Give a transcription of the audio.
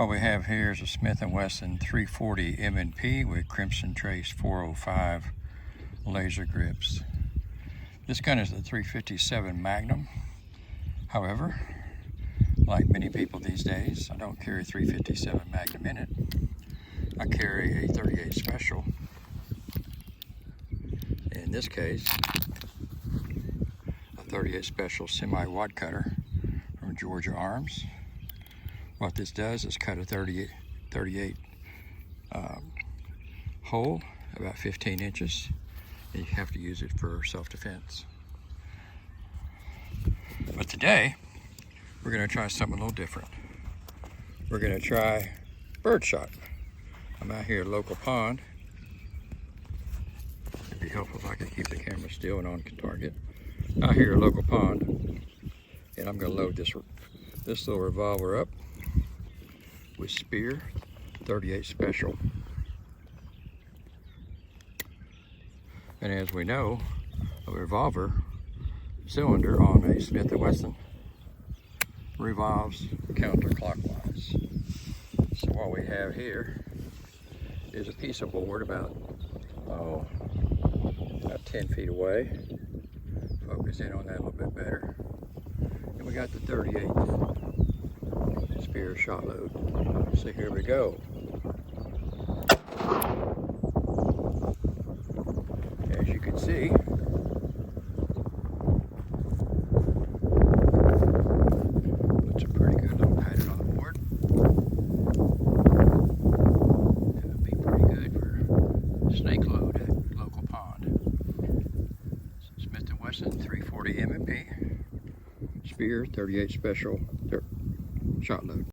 What we have here is a Smith & Wesson 340 M&P with Crimson Trace 405 laser grips. This gun is the 357 Magnum. However, like many people these days, I don't carry 357 Magnum in it. I carry a 38 Special. In this case, a 38 Special semi-wad cutter from Georgia Arms. What this does is cut a 38 hole about 15 inches. You have to use it for self-defense. But today, we're going to try something a little different. We're going to try Birdshot. I'm out here at a local pond. It'd be helpful if I could keep the camera still and on target. Out here at a local pond, and I'm going to load this little revolver up with Spear 38 Special. And as we know, a revolver cylinder on a Smith & Wesson revolves counterclockwise. So what we have here is a piece of board about 10 feet away. Focus in on that a little bit better. And we got the 38 Spear shot load. So here we go. As you can see, puts a pretty good little pattern on the board. That would be pretty good for snake load at local pond. Smith & Wesson 340 M&P Spear 38 Special shot load.